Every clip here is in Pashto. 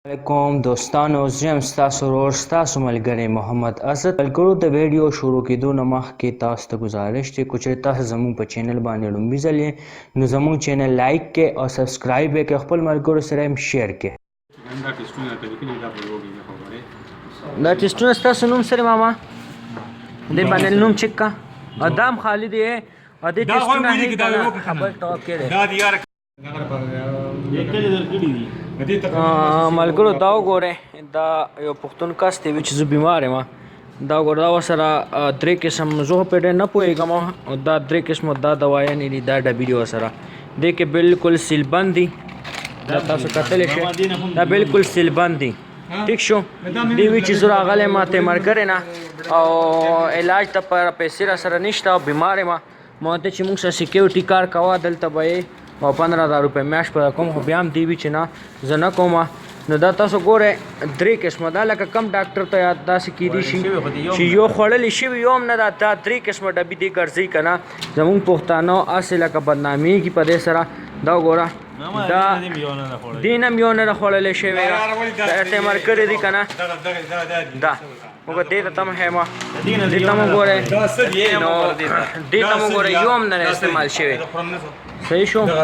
علیکم دوستانو، زه یم ستاسو ورور ستاسو ملګری محمد اسد. ملګرو د ویډیو شروع کېدو نه مخکې تاسو ته ګزارش دی که چېرې تاسو زموږ په چینل باندې لومړي ځل یې نو زموږ چینل لایک کړئ او سبسکرایب یې کړئ، خپل ملګرو سره هم شیر کړئ. دا ټسټونه ستاسو نوم سره ماما دې باندې نوم چک کا ادم خالد یې ا دې ټسټونه هی خبر ټاپ کړي ملګرو. دا وګورئ، دا یو پښتون کس دی چې زه بیمار یم. دا وګوره، دا ورسره درې قسم زه په ډېر نه پوهېږم، دا درې قسمه دا دوايانې دي، دا ډبې دي ورسره. دې کې بالکل سیلبند دي، دا تاسو کتلی شئ، دا بالکل سیلبند دي. ٹھیک شو، دی وی چې زه راغلی ما تیمرګرې نه او علاج ته پیسې را سره نشته او بیمار یم. ما ورته چې موږ سره سیکیورټي کار کوه دلته به یې او 15,000 روپۍ میاشت به کوم، خو بیا هم دی وي چې نه زه نه کوم. نو دا تاسو ګورئ درې قسمه، دا لکه کم ډاکټر ته یاد داسې کیدی شي چې یو خوړلی شوي یو هم نه، دا درې قسمه ډبې دې ګرځوي که نه. زمونږ پښتانه هسې لکه بدنامېږي په دې سره. دا وګوره، دا دې نه هم یو نه ده خوړلی شوې، دا تیمرګرې دي که نه. دا وګوره، دې ته تم ښیم، دې ته م وګورئ، نو دې ته م وګورئ یو هم نه ده استعمال شوی. صحیح شو. او دا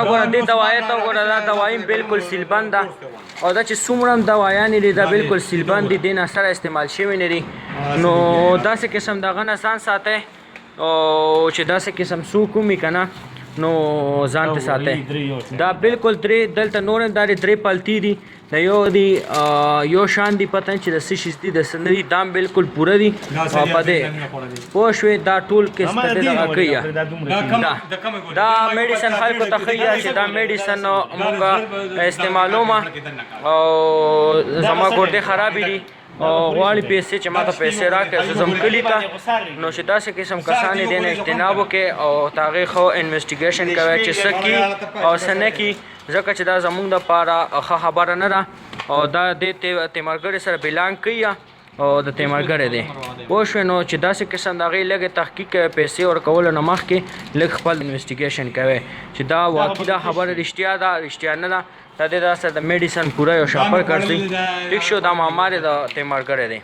وګوره، دې دوایي ته وګوره، دا دوایي بالکل سیلبند ده او دا چې څومره هم دوایانې دي دا بالکل سیلبند دي، دې نه سره استعمال شوي نه دي. نو داسې قسم د هغه نه ځان ساتئ، او چې داسې قسم څوک ومي که نه نو ځان ته ساتئ. دا بالکل درې، دلته نور هم دا درې پلتي دي، د یو دي یو شان دي، پته چې د څه شي دي د څه نه دي. دا هم بالکل پوره دي او په دې پوه شوې. دا ټول قسم ته دغه کوي، دا میډیسن خلکو ته ښیي چې دا میډیسن موږ استعمالوم او زما ګردې خرابې دي او غواړي پیسې چې ماته پیسې راکړي، زه ځم کلي ته. نو چې داسې قسم کسان یې دې نه اجتناب وکړي او د هغې ښه انویسټیګیشن کوئ چې څه کي او څه نه کي، ځکه چې دا زموږ دپاره ښه خبره نه ده. او دا دې تیمرګرې سره بلانګ کوي او د تیمرګرې دی، پوه شوې. نو چې داسې قسم د هغې لږې تحقیق کوئ، پیسې ورکولو نه مخکې لږ خپل انویسټیګیشن کوئ چې دا واقعي دا خبره رښتیا ده رښتیا نه ده. دا دې دا سره د میډیسن پوره یو شاپر ګرځوي. ټیک شو، دا ماما دی د تیمرګرې دی.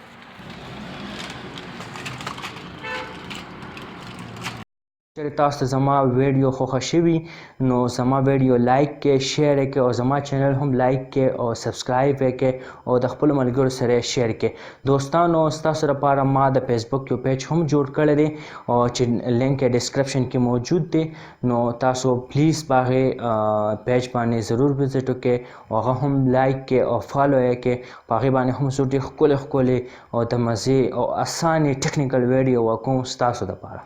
چېرې تاسو ته زما ویډیو خوښه شوي نو زما ویډیو لایک کړئ، شیر یې کړئ او زما چینل هم لایک کړئ او سبسکرایب یې کړئ او د خپلو ملګرو سره یې شیر کړئ. دوستانو، ستاسو لپاره ما د فیسبوک یو پیج هم جوړ کړی دی او چې لینک یې ډسکرپشن کې موجود دی. نو تاسو پلیز په هغې پیج باندې ضرور وزټ وکړئ او هغه هم لایک کړئ او فالو یې کړئ. په هغې باندې هم زه ډېر ښکلې ښکلې او د مزې او اسانې ټیکنیکل ویډیو وکوم ستاسو دپاره.